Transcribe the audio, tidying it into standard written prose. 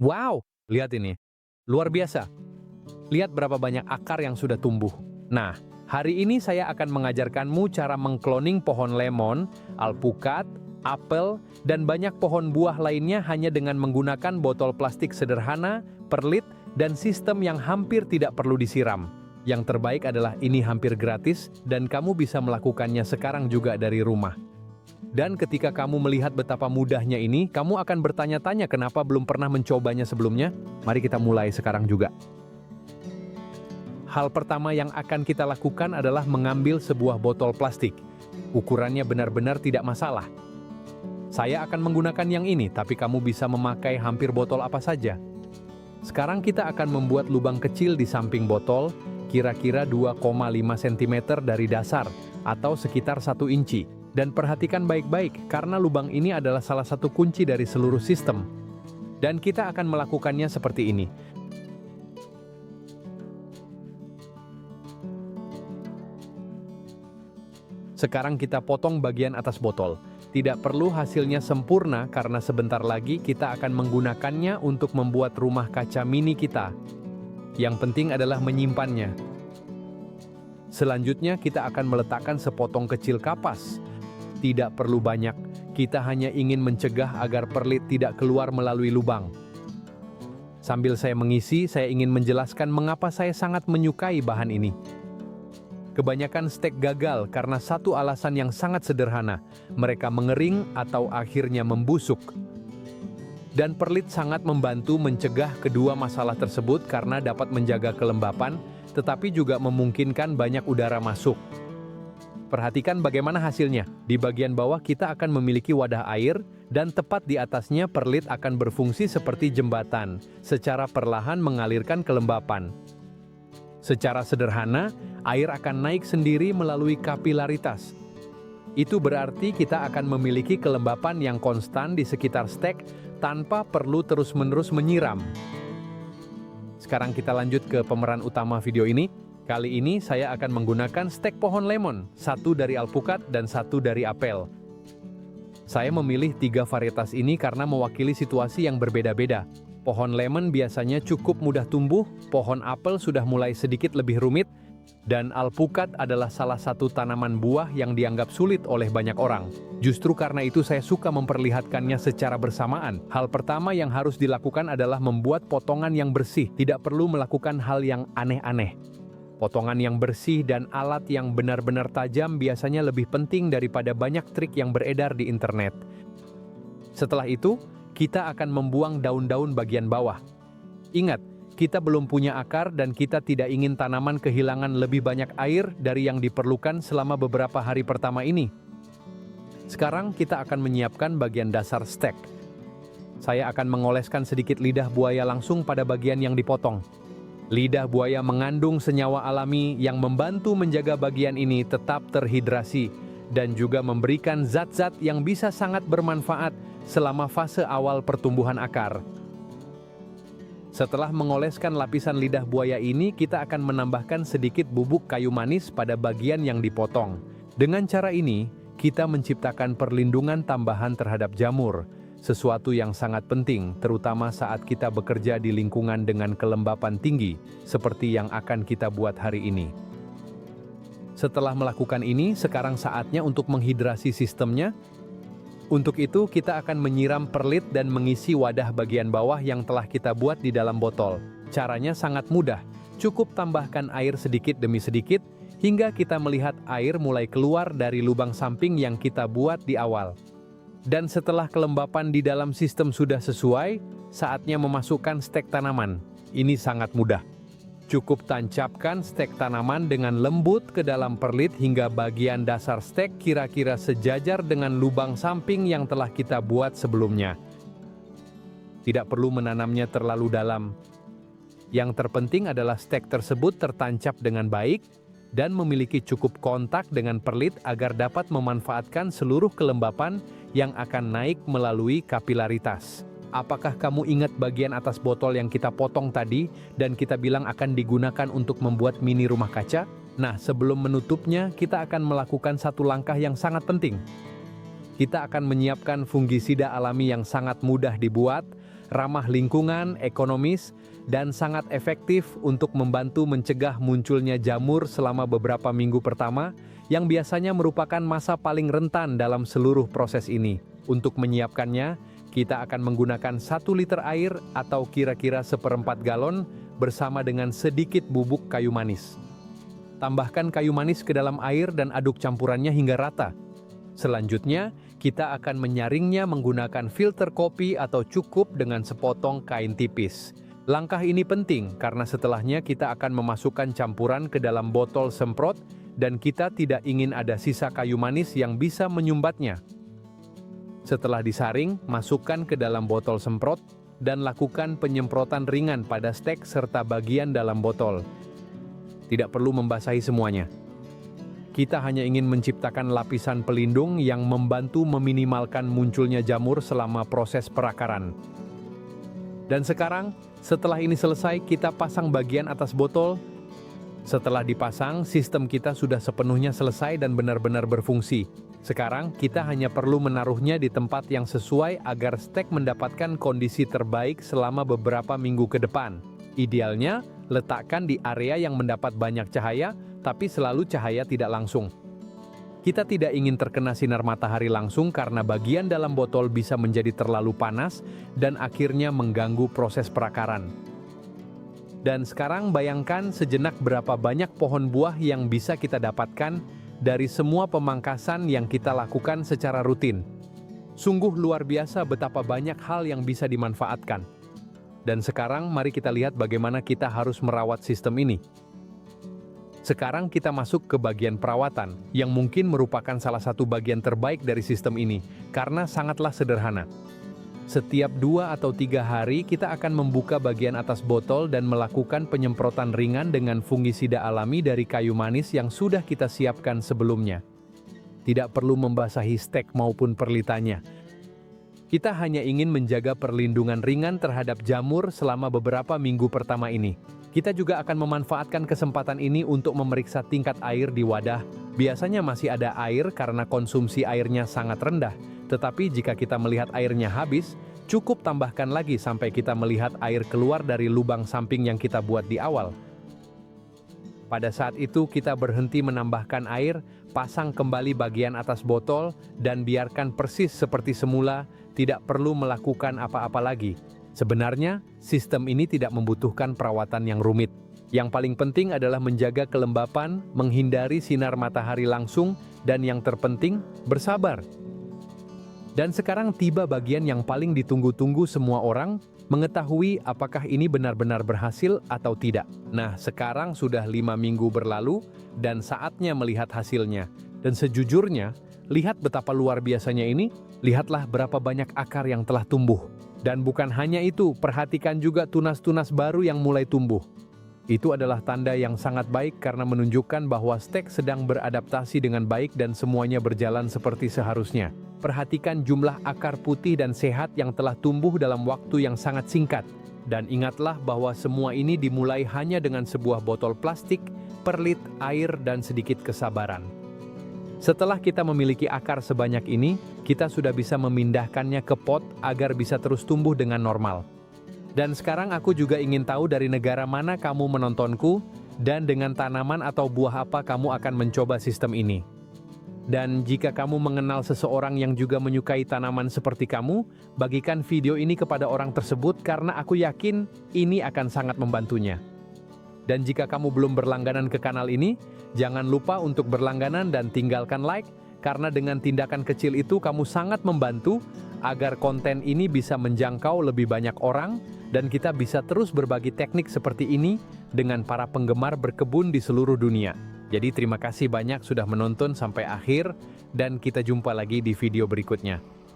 Wow, lihat ini. Luar biasa. Lihat berapa banyak akar yang sudah tumbuh. Nah, hari ini saya akan mengajarkanmu cara mengkloning pohon lemon, alpukat, apel, dan banyak pohon buah lainnya hanya dengan menggunakan botol plastik sederhana, perlit, dan sistem yang hampir tidak perlu disiram. Yang terbaik adalah ini hampir gratis dan kamu bisa melakukannya sekarang juga dari rumah. Dan ketika kamu melihat betapa mudahnya ini, kamu akan bertanya-tanya kenapa belum pernah mencobanya sebelumnya. Mari kita mulai sekarang juga. Hal pertama yang akan kita lakukan adalah mengambil sebuah botol plastik. Ukurannya benar-benar tidak masalah. Saya akan menggunakan yang ini, tapi kamu bisa memakai hampir botol apa saja. Sekarang kita akan membuat lubang kecil di samping botol, kira-kira 2,5 cm dari dasar, atau sekitar 1 inci. Dan perhatikan baik-baik, karena lubang ini adalah salah satu kunci dari seluruh sistem. Dan kita akan melakukannya seperti ini. Sekarang kita potong bagian atas botol. Tidak perlu hasilnya sempurna karena sebentar lagi kita akan menggunakannya untuk membuat rumah kaca mini kita. Yang penting adalah menyimpannya. Selanjutnya kita akan meletakkan sepotong kecil kapas. Tidak perlu banyak, kita hanya ingin mencegah agar perlit tidak keluar melalui lubang. Sambil saya mengisi, saya ingin menjelaskan mengapa saya sangat menyukai bahan ini. Kebanyakan stek gagal karena satu alasan yang sangat sederhana, mereka mengering atau akhirnya membusuk. Dan perlit sangat membantu mencegah kedua masalah tersebut karena dapat menjaga kelembapan, tetapi juga memungkinkan banyak udara masuk. Perhatikan bagaimana hasilnya. Di bagian bawah kita akan memiliki wadah air, dan tepat di atasnya perlit akan berfungsi seperti jembatan, secara perlahan mengalirkan kelembapan. Secara sederhana, air akan naik sendiri melalui kapilaritas. Itu berarti kita akan memiliki kelembapan yang konstan di sekitar stek tanpa perlu terus-menerus menyiram. Sekarang kita lanjut ke pemeran utama video ini. Kali ini saya akan menggunakan stek pohon lemon, satu dari alpukat dan satu dari apel. Saya memilih 3 varietas ini karena mewakili situasi yang berbeda-beda. Pohon lemon biasanya cukup mudah tumbuh, pohon apel sudah mulai sedikit lebih rumit, dan alpukat adalah salah satu tanaman buah yang dianggap sulit oleh banyak orang. Justru karena itu saya suka memperlihatkannya secara bersamaan. Hal pertama yang harus dilakukan adalah membuat potongan yang bersih, tidak perlu melakukan hal yang aneh-aneh. Potongan yang bersih dan alat yang benar-benar tajam biasanya lebih penting daripada banyak trik yang beredar di internet. Setelah itu, kita akan membuang daun-daun bagian bawah. Ingat, kita belum punya akar dan kita tidak ingin tanaman kehilangan lebih banyak air dari yang diperlukan selama beberapa hari pertama ini. Sekarang kita akan menyiapkan bagian dasar stek. Saya akan mengoleskan sedikit lidah buaya langsung pada bagian yang dipotong. Lidah buaya mengandung senyawa alami yang membantu menjaga bagian ini tetap terhidrasi dan juga memberikan zat-zat yang bisa sangat bermanfaat selama fase awal pertumbuhan akar. Setelah mengoleskan lapisan lidah buaya ini, kita akan menambahkan sedikit bubuk kayu manis pada bagian yang dipotong. Dengan cara ini, kita menciptakan perlindungan tambahan terhadap jamur. Sesuatu yang sangat penting, terutama saat kita bekerja di lingkungan dengan kelembapan tinggi, seperti yang akan kita buat hari ini. Setelah melakukan ini, sekarang saatnya untuk menghidrasi sistemnya. Untuk itu, kita akan menyiram perlit dan mengisi wadah bagian bawah yang telah kita buat di dalam botol. Caranya sangat mudah, cukup tambahkan air sedikit demi sedikit, hingga kita melihat air mulai keluar dari lubang samping yang kita buat di awal. Dan setelah kelembapan di dalam sistem sudah sesuai, saatnya memasukkan stek tanaman. Ini sangat mudah. Cukup tancapkan stek tanaman dengan lembut ke dalam perlit hingga bagian dasar stek kira-kira sejajar dengan lubang samping yang telah kita buat sebelumnya. Tidak perlu menanamnya terlalu dalam. Yang terpenting adalah stek tersebut tertancap dengan baik dan memiliki cukup kontak dengan perlit agar dapat memanfaatkan seluruh kelembapan yang akan naik melalui kapilaritas. Apakah kamu ingat bagian atas botol yang kita potong tadi dan kita bilang akan digunakan untuk membuat mini rumah kaca? Nah, sebelum menutupnya, kita akan melakukan satu langkah yang sangat penting. Kita akan menyiapkan fungisida alami yang sangat mudah dibuat, ramah lingkungan, ekonomis, dan sangat efektif untuk membantu mencegah munculnya jamur selama beberapa minggu pertama, yang biasanya merupakan masa paling rentan dalam seluruh proses ini. Untuk menyiapkannya, kita akan menggunakan 1 liter air atau kira-kira 1/4 galon bersama dengan sedikit bubuk kayu manis. Tambahkan kayu manis ke dalam air dan aduk campurannya hingga rata. Selanjutnya, kita akan menyaringnya menggunakan filter kopi atau cukup dengan sepotong kain tipis. Langkah ini penting karena setelahnya kita akan memasukkan campuran ke dalam botol semprot dan kita tidak ingin ada sisa kayu manis yang bisa menyumbatnya. Setelah disaring, masukkan ke dalam botol semprot dan lakukan penyemprotan ringan pada stek serta bagian dalam botol. Tidak perlu membasahi semuanya. Kita hanya ingin menciptakan lapisan pelindung yang membantu meminimalkan munculnya jamur selama proses perakaran. Dan sekarang, setelah ini selesai, kita pasang bagian atas botol. Setelah dipasang, sistem kita sudah sepenuhnya selesai dan benar-benar berfungsi. Sekarang, kita hanya perlu menaruhnya di tempat yang sesuai agar stek mendapatkan kondisi terbaik selama beberapa minggu ke depan. Idealnya, letakkan di area yang mendapat banyak cahaya, tapi selalu cahaya tidak langsung. Kita tidak ingin terkena sinar matahari langsung karena bagian dalam botol bisa menjadi terlalu panas dan akhirnya mengganggu proses perakaran. Dan sekarang bayangkan sejenak berapa banyak pohon buah yang bisa kita dapatkan dari semua pemangkasan yang kita lakukan secara rutin. Sungguh luar biasa betapa banyak hal yang bisa dimanfaatkan. Dan sekarang mari kita lihat bagaimana kita harus merawat sistem ini. Sekarang kita masuk ke bagian perawatan, yang mungkin merupakan salah satu bagian terbaik dari sistem ini, karena sangatlah sederhana. Setiap 2 atau 3 hari kita akan membuka bagian atas botol dan melakukan penyemprotan ringan dengan fungisida alami dari kayu manis yang sudah kita siapkan sebelumnya. Tidak perlu membasahi stek maupun perlitanya. Kita hanya ingin menjaga perlindungan ringan terhadap jamur selama beberapa minggu pertama ini. Kita juga akan memanfaatkan kesempatan ini untuk memeriksa tingkat air di wadah. Biasanya masih ada air karena konsumsi airnya sangat rendah. Tetapi jika kita melihat airnya habis, cukup tambahkan lagi sampai kita melihat air keluar dari lubang samping yang kita buat di awal. Pada saat itu kita berhenti menambahkan air, pasang kembali bagian atas botol, dan biarkan persis seperti semula, tidak perlu melakukan apa-apa lagi. Sebenarnya, sistem ini tidak membutuhkan perawatan yang rumit. Yang paling penting adalah menjaga kelembapan, menghindari sinar matahari langsung, dan yang terpenting, bersabar. Dan sekarang tiba bagian yang paling ditunggu-tunggu semua orang, mengetahui apakah ini benar-benar berhasil atau tidak. Nah, sekarang sudah 5 minggu berlalu, dan saatnya melihat hasilnya. Dan sejujurnya, lihat betapa luar biasanya ini, lihatlah berapa banyak akar yang telah tumbuh. Dan bukan hanya itu, perhatikan juga tunas-tunas baru yang mulai tumbuh. Itu adalah tanda yang sangat baik karena menunjukkan bahwa stek sedang beradaptasi dengan baik dan semuanya berjalan seperti seharusnya. Perhatikan jumlah akar putih dan sehat yang telah tumbuh dalam waktu yang sangat singkat. Dan ingatlah bahwa semua ini dimulai hanya dengan sebuah botol plastik, perlit, air, dan sedikit kesabaran. Setelah kita memiliki akar sebanyak ini, kita sudah bisa memindahkannya ke pot agar bisa terus tumbuh dengan normal. Dan sekarang aku juga ingin tahu dari negara mana kamu menontonku, dan dengan tanaman atau buah apa kamu akan mencoba sistem ini. Dan jika kamu mengenal seseorang yang juga menyukai tanaman seperti kamu, bagikan video ini kepada orang tersebut karena aku yakin ini akan sangat membantunya. Dan jika kamu belum berlangganan ke kanal ini, jangan lupa untuk berlangganan dan tinggalkan like, karena dengan tindakan kecil itu kamu sangat membantu agar konten ini bisa menjangkau lebih banyak orang dan kita bisa terus berbagi teknik seperti ini dengan para penggemar berkebun di seluruh dunia. Jadi terima kasih banyak sudah menonton sampai akhir dan kita jumpa lagi di video berikutnya.